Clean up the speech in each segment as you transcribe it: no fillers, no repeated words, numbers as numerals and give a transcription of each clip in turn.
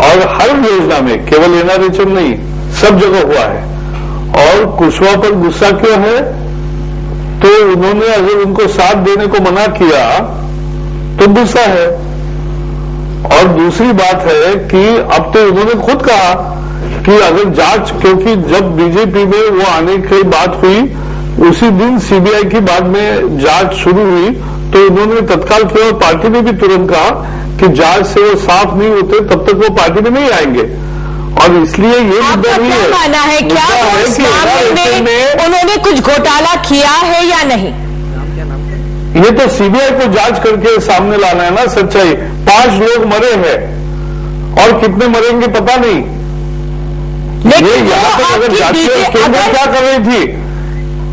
और हर योजना में, केवल एनआरएचएम नहीं, सब जगह हुआ है। और कुशवाहा पर गुस्सा क्यों है? तो उन्होंने अगर उनको साथ देने को मना किया तो गुस्सा है। और दूसरी बात है कि अब तो उन्होंने खुद कहा कि अगर जांच, क्योंकि जब बीजेपी में वो आने की बात हुई उसी दिन सीबीआई की बाद में जांच शुरू हुई, तो उन्होंने तत्काल किया और पार्टी ने भी तुरंत कहा कि जांच से वो साफ नहीं होते तब तक वो पार्टी में नहीं आएंगे। और इसलिए ये मुद्दा नहीं है। मानना है क्या उस मामले में उन्होंने कुछ घोटाला किया है या नहीं? ये तो सीबीआई को जांच करके सामने लाना है ना सच्चाई। 5 लोग मरे हैं और कितने मरेंगे पता नहीं। ये यहाँ तक अगर जांच, केंद्र क्या कर रही थी?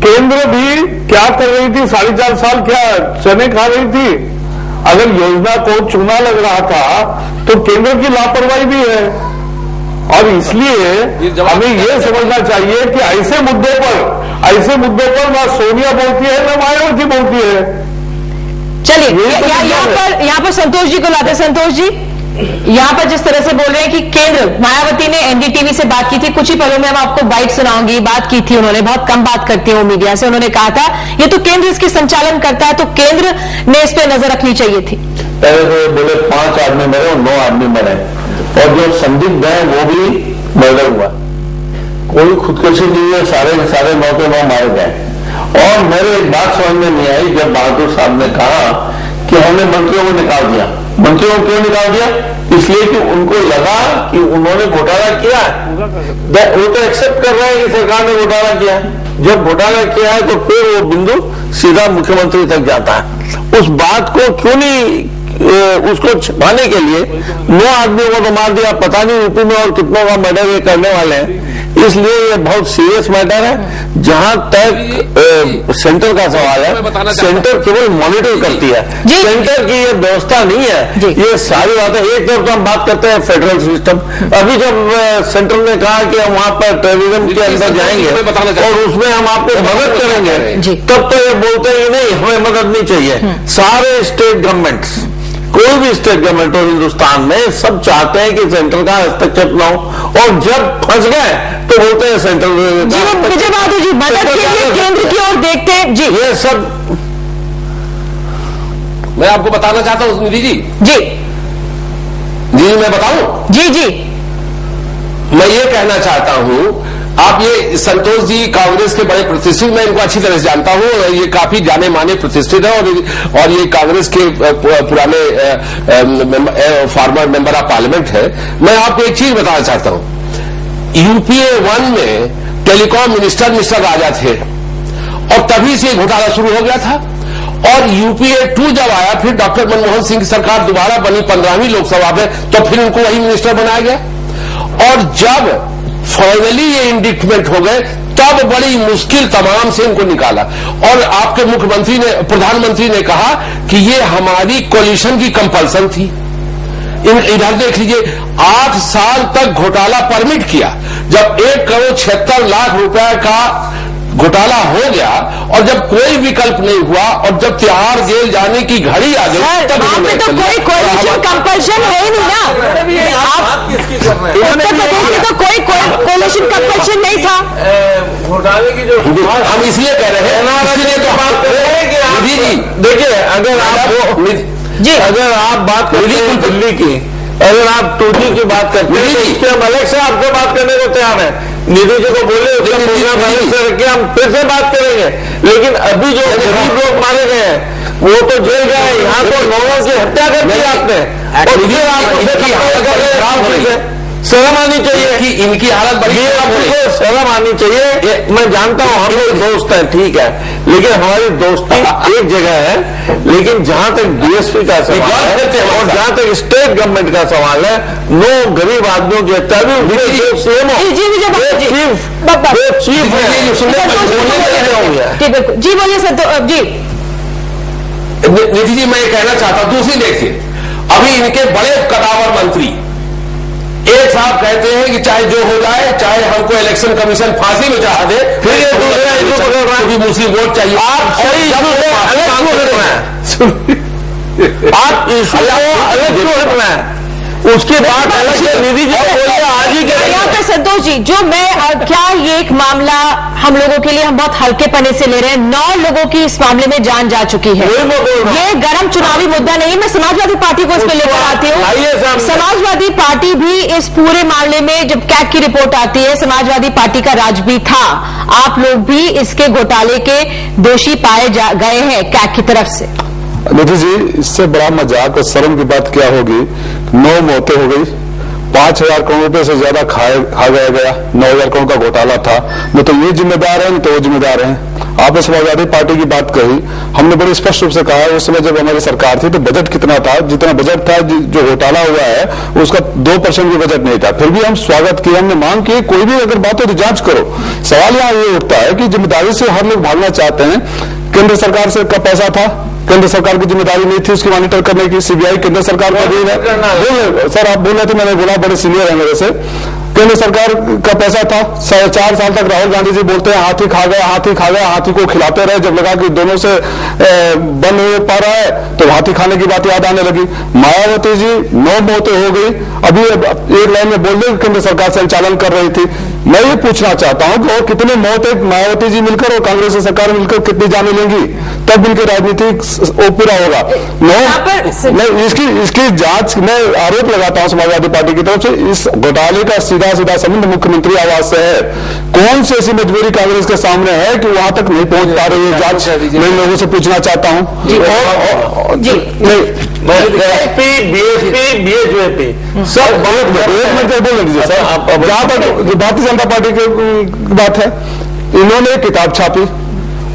केंद्र भी क्या कर रही थी? 4.5 साल क्या चने खा रही थी? अगर योजना को चूना लग रहा था तो केंद्र की लापरवाही भी है। और इसलिए हमें यह समझना चाहिए कि ऐसे मुद्दों पर ना सोनिया बोलती है ना मायावती बोलती है। चलिए यहाँ पर संतोष जी को लाते। संतोष जी, यहाँ पर जिस तरह से बोल रहे हैं कि केंद्र, मायावती ने एनडीटीवी से बात की थी, कुछ ही पलों में हम आपको बाइट सुनाऊंगी, बात की थी उन्होंने, बहुत कम बात करती है वो मीडिया से। उन्होंने कहा था ये तो केंद्र इसकी संचालन करता है, तो केंद्र ने इस पर नजर रखनी चाहिए थी। पहले तो बोले 5 आदमी मरे और 9 आदमी मरे, और जो संदिग्ध है वो भी मर्डर हुआ। कोई खुदकुशी नहीं है, सारे 9 के 9 मारे गए। और मेरे एक बात समझ में नहीं आई जब बहादुर साहब ने कहा कि हमने मंत्रियों को निकाल दिया। मंत्रियों को क्यों निकाल दिया? इसलिए कि उनको लगा कि उन्होंने घोटाला किया है। वो तो एक्सेप्ट कर रहे हैं कि सरकार ने घोटाला किया है। जब घोटाला किया है तो फिर वो बिंदु सीधा मुख्यमंत्री तक जाता है। उस बात को क्यों नहीं, उसको छिपाने के लिए 9 आदमियों को तो मार दिया, पता नहीं यूपी में और कितनों का मर्डर ये करने वाले हैं। इसलिए ये बहुत सीरियस मैटर है। जहां तक सेंटर का सवाल है, सेंटर केवल मॉनिटर करती है, सेंटर की ये व्यवस्था नहीं है। ये सारी बातें, एक तरफ तो हम बात करते हैं फेडरल सिस्टम, अभी जब सेंटर ने कहा कि हम वहां पर टेररिज्म के अंदर जाएंगे और उसमें हम आपको मदद करेंगे, तब तो ये बोलते हैं कि नहीं हमें मदद नहीं चाहिए। सारे स्टेट गवर्नमेंट्स, कोई भी स्टेट गवर्नमेंट हो हिंदुस्तान में, सब चाहते हैं कि सेंटर का हस्तक्षेप न हो, और जब फंस गए तो बोलते हैं सेंटर। विजय बहादुर जी, मदद के लिए केंद्र की ओर देखते हैं जी। ये सब मैं आपको बताना चाहता हूं निधि जी। जी मैं बताऊं? जी मैं ये कहना चाहता हूं, आप ये संतोष जी कांग्रेस के बड़े प्रतिष्ठित, मैं इनको अच्छी तरह से जानता हूं, ये काफी जाने माने प्रतिष्ठित है, और ये कांग्रेस के पुराने फॉर्मर मेंबर ऑफ पार्लियामेंट है। मैं आपको एक चीज बताना चाहता हूं, यूपीए 1 में टेलीकॉम मिनिस्टर मिस्टर राजा थे और तभी से घोटाला शुरू हो गया था। और यूपीए 2 जब आया, फिर डॉक्टर मनमोहन सिंह की सरकार दोबारा बनी 15वीं लोकसभा में, तो फिर उनको वही मिनिस्टर बनाया गया। और जब फाइनली ये इंडिक्टमेंट हो गए तब बड़ी मुश्किल तमाम से इनको निकाला। और आपके मुख्यमंत्री ने, प्रधानमंत्री ने कहा कि ये हमारी कोलिशन की कंपल्सन थी। इधर देख लीजिए, 8 साल तक घोटाला परमिट किया। जब 1 करोड़ 76 लाख रुपए का घोटाला हो गया और जब कोई विकल्प नहीं हुआ और जब तिहाड़ जेल जाने की घड़ी आ गई, तब वहां पे तो कोई कोलिशन कंपल्शन है ही नहीं ना। उत्तर प्रदेश में तो कोई कोलिशन कंपल्शन नहीं था। घोटाले की जो हम इसलिए कह रहे हैं, इसलिए तो बात कर रहे हैं कि जी देखिए, अगर आप बात करें दिल्ली की, अगर आप 2G की बात करते हैं तो इसके हम अलग से आपसे बात करने को तैयार है। निधि जी को बोले उसका प्रोग्राम अलग से रखिए, हम फिर से बात करेंगे। लेकिन अभी जो गरीब लोग मारे गए हैं वो तो जेल गए, यहाँ तो लोगों की हत्या कर दी आपने, और फिर आप शर्म आनी चाहिए कि इनकी हालत बड़ी शर्म आनी चाहिए। मैं जानता हूं हम लोग दोस्त हैं, ठीक है, लेकिन हमारी दोस्ती एक जगह है, लेकिन जहां तक डीएसपी का सवाल है और जहां तक स्टेट गवर्नमेंट का सवाल है, 9 गरीब आदमियों की हत्या भी सीएम चीफ है। जी बोलिए सर। जी निधि जी, मैं ये कहना चाहता हूं, दूसरी देखिए, अभी इनके बड़े कदावर मंत्री एक साहब कहते हैं कि चाहे जो हो जाए, चाहे हमको इलेक्शन कमीशन फांसी में चढ़ा दे, फिर ये दूसरा इशू पकड़ रहा है कि मुस्लिम वोट चाहिए। आप सही इशू को अलग क्यों हटना है? आप इशू को अलग क्यों हटना है? उसके बाद निधि जी आज ही यहाँ पे संतोष जी जो मैं क्या ये एक मामला हम लोगों के लिए हम बहुत हल्के पने से ले रहे हैं, 9 लोगों की इस मामले में जान जा चुकी है। ये गर्म चुनावी मुद्दा नहीं, मैं समाजवादी पार्टी को इस पे लेकर आती हूँ। समाजवादी पार्टी भी इस पूरे मामले में जब कैग की रिपोर्ट आती है, समाजवादी पार्टी का राज भी था, आप लोग भी इसके घोटाले के दोषी पाए गए हैं कैग की तरफ से। निधि जी, इससे बड़ा मजाक और शर्म की बात क्या होगी? 9 मौतें हो गई, 5,000 करोड़ रुपए से ज्यादा खा गया, 9,000 करोड़ का घोटाला था। न तो ये जिम्मेदार है न तो वो जिम्मेदार है। आपने समाजवादी पार्टी की बात कही, हमने बड़े स्पष्ट रूप से कहा उस समय जब हमारी सरकार थी तो बजट कितना था, जितना बजट था जो घोटाला हुआ है उसका 2% भी बजट नहीं था। फिर भी हम स्वागत किए, हमने मांग की कोई भी अगर बात हो तो जांच करो। सवाल यहाँ ये उठता है कि जिम्मेदारी से हर लोग भागना चाहते हैं। केंद्र सरकार से का पैसा था, केंद्र सरकार की जिम्मेदारी नहीं थी उसकी मॉनिटर करने की, सीबीआई केंद्र सरकार का अधीन है। सर आप बोल रहे थे, मैंने बोला बड़े सीनियर है मेरे से, केंद्र सरकार का पैसा था। 4.5 साल तक राहुल गांधी जी बोलते हैं हाथी खा गया, हाथी खा गया, हाथी को खिलाते रहे। जब लगा कि दोनों से बन नहीं पा रहा है तो हाथी खाने की बात याद आने लगी। मायावती जी 9 मौतें हो गई, अभी एक लाइन में बोल दे केंद्र सरकार संचालन कर रही थी। मैं ये पूछना चाहता हूं कि और कितने मौतें मायावती जी मिलकर और कांग्रेस की सरकार मिलकर कितनी जाने लेंगी, तब इनकी राजनीतिक वो पूरा होगा। मैं इसकी जांच मैं आरोप लगाता हूं समाजवादी पार्टी की तरफ से, इस घोटाले का सीधा संबंध मुख्यमंत्री आवास से है। कौन सी ऐसी मजबूरी कांग्रेस के सामने है कि वहां तक नहीं पहुंच पा रही है जांच? मैं लोगों से पूछना चाहता हूं। बीएसपी बीएचपी सब बोल लीजिए सर। जहां तक भारतीय जनता पार्टी की बात है, इन्होंने एक किताब छापी,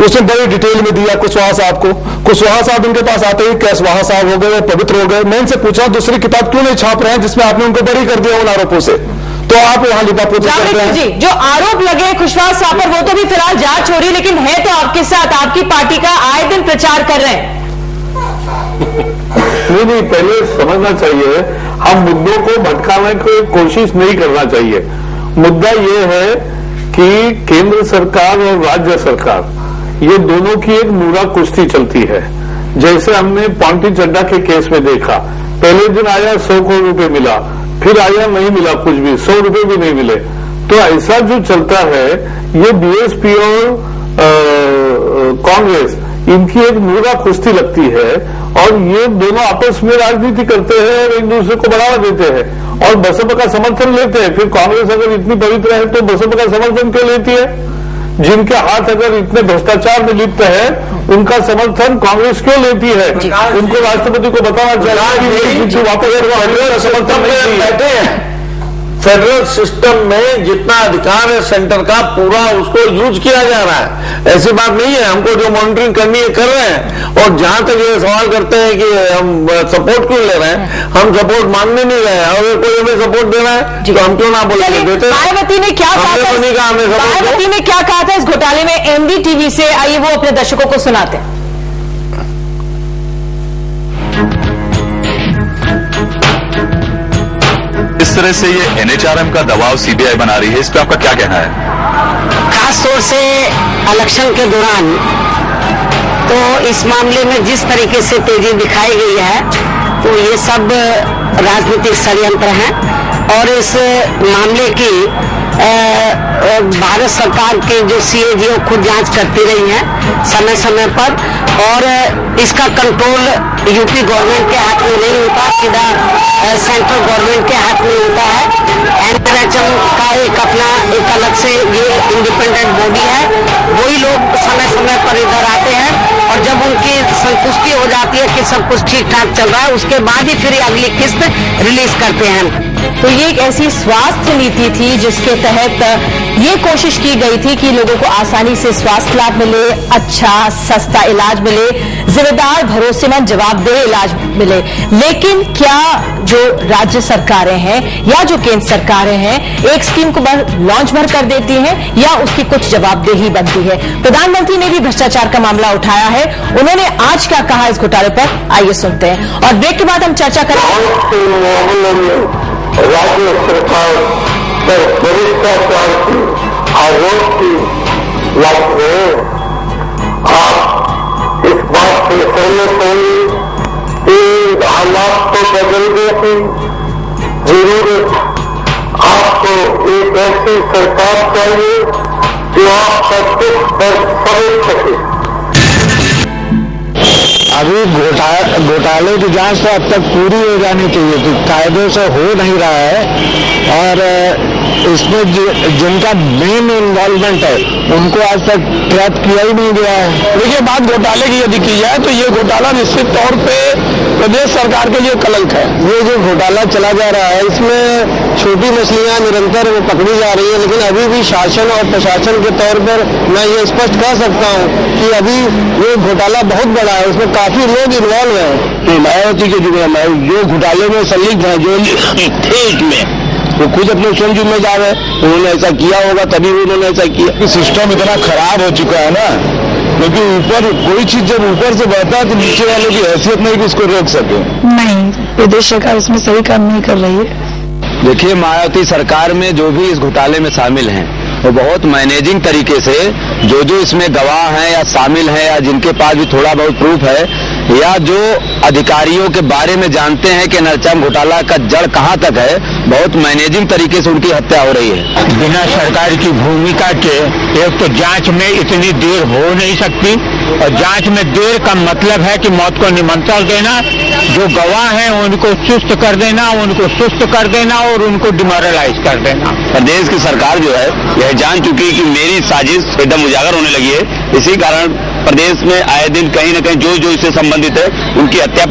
उसने बड़ी डिटेल में दिया कुशवाहा साहब को। कुशवाहा साहब इनके पास आते ही कैशवाहा साहब हो गए, पवित्र हो गए। मैं इनसे पूछा दूसरी किताब क्यों नहीं छाप रहे हैं जिसमें आपने उनको बरी कर दिया उन आरोपों से? तो आप यहाँ लिपापोती करते हैं। जी जो आरोप लगे कुशवाहा साहब पर वो तो भी फिलहाल जांच हो रही, लेकिन है तो आपके साथ, आपकी पार्टी का आए दिन प्रचार कर रहे हैं। नहीं, पहले समझना चाहिए, हम मुद्दों को भटकाने की कोशिश नहीं करना चाहिए। मुद्दा ये है कि केंद्र सरकार और राज्य सरकार ये दोनों की एक नूरा कुश्ती चलती है। जैसे हमने पांटी चड्डा के केस में देखा, पहले दिन आया 100 करोड़ रुपए मिला, फिर आया नहीं मिला कुछ भी, 100 रुपए भी नहीं मिले। तो ऐसा जो चलता है, ये बीएसपी और कांग्रेस इनकी एक नूरा कुश्ती लगती है और ये दोनों आपस में राजनीति करते हैं और एक दूसरे को बढ़ावा देते हैं और बसपा का समर्थन लेते हैं। फिर कांग्रेस अगर इतनी पवित्र है तो बसपा का समर्थन क्यों लेती है? जिनके हाथ अगर इतने भ्रष्टाचार में लिप्त है उनका समर्थन कांग्रेस क्यों लेती है? उनको राष्ट्रपति को बताना चाहिए कि वापस समर्थन बैठे हैं। फेडरल सिस्टम में जितना अधिकार है सेंटर का पूरा उसको यूज किया जा रहा है। ऐसी बात नहीं है, हमको जो मॉनिटरिंग करनी है कर रहे हैं। और जहां तक ये सवाल करते हैं कि हम सपोर्ट क्यों ले रहे हैं, हम सपोर्ट मांगने नहीं गए। अगर कोई हमें सपोर्ट दे रहा है तो हम क्यों ना बोले देते। मायावती ने क्या कहा था? मायावती ने क्या कहा था इस घोटाले में एनडीटीवी से? आइए वो अपने दर्शकों को सुनाते हैं। इस तरह से ये एनएचआरएम का दबाव सीबीआई बना रही है, इस पे आपका क्या कहना है? खास तौर से इलेक्शन के दौरान तो इस मामले में जिस तरीके से तेजी दिखाई गई है तो ये सब राजनीतिक षड्यंत्र हैं और इस मामले की भारत सरकार के जो सीएजी खुद जांच करती रही हैं समय समय पर और इसका कंट्रोल यूपी गवर्नमेंट के हाथ में नहीं होता, सीधा सेंट्रल गवर्नमेंट के हाथ में होता है। एनएचआरएम का एक अपना एक अलग से ये इंडिपेंडेंट बॉडी है, वही लोग समय समय पर इधर आते हैं और जब उनकी संतुष्टि हो जाती है कि सब कुछ ठीक ठाक चल रहा है उसके बाद ही फिर अगली किस्त रिलीज करते हैं। तो ये एक ऐसी स्वास्थ्य नीति थी जिसके तहत ये कोशिश की गई थी कि लोगों को आसानी से स्वास्थ्य लाभ मिले, अच्छा सस्ता इलाज मिले, जिम्मेदार भरोसेमंद जवाबदेह इलाज मिले। लेकिन क्या जो राज्य सरकारें हैं या जो केंद्र सरकारें हैं एक स्कीम को लॉन्च भर कर देती हैं या उसकी कुछ जवाबदेही बनती है? प्रधानमंत्री ने भी भ्रष्टाचार का मामला उठाया है, उन्होंने आज क्या कहा इस घोटाले पर, आइए सुनते हैं और ब्रेक के बाद हम चर्चा करेंगे। राज्य सरकार पर भ्रष्टाचार की आरोप की लगभग आप इस बात से सहमत होंगे कि हालात तो बदल गए थे, जरूरत आपको एक ऐसी सरकार चाहिए जो आपका दुख दर्द समझ सके। अभी घोटाले की जांच तो अब तक पूरी हो जानी चाहिए थी, कायदे से हो नहीं रहा है और इसमें जिनका मेन इन्वॉल्वमेंट है उनको आज तक ट्रैप किया ही नहीं गया है। देखिए, बात घोटाले की यदि की जाए तो ये घोटाला निश्चित तौर पे प्रदेश सरकार के लिए कलंक है। ये जो घोटाला चला जा रहा है इसमें छोटी मछलियां निरंतर पकड़ी जा रही है, लेकिन अभी भी शासन और प्रशासन के तौर पर मैं ये स्पष्ट कह सकता हूँ कि अभी ये घोटाला बहुत बड़ा है, उसमें काफी लोग इन्वॉल्व हैं। मायावती के जो घोटाले में संलिग्ध है, जो थे इसमें, वो खुद अपने स्वयं जिम्मेदार है। उन्होंने ऐसा किया होगा तभी उन्होंने ऐसा किया। सिस्टम इतना खराब हो चुका है ना, क्योंकि ऊपर कोई चीज जब ऊपर से बढ़ता है तो नीचे वालों की हैसियत नहीं कि उसको रोक सके। नहीं, प्रदेश सरकार इसमें सही काम नहीं कर रही है। देखिए, मायावती सरकार में जो भी इस घोटाले में शामिल हैं वो बहुत मैनेजिंग तरीके से जो इसमें गवाह हैं या शामिल हैं या जिनके पास भी थोड़ा बहुत प्रूफ है या जो अधिकारियों के बारे में जानते हैं कि नरचम घोटाला का जड़ कहां तक है, बहुत मैनेजिंग तरीके से उनकी हत्या हो रही है। बिना सरकार की भूमिका के एक तो जांच में इतनी देर हो नहीं सकती, और जांच में देर का मतलब है कि मौत को निमंत्रण देना, जो गवाह हैं उनको सुस्त कर देना, उनको सुस्त कर देना और उनको डिमोरलाइज कर देना। प्रदेश की सरकार जो है यह जान चुकी कि मेरी साजिश एकदम उजागर होने लगी है, इसी कारण प्रदेश में आए दिन कहीं न कहीं जो इससे संबंधित है उनकी हत्या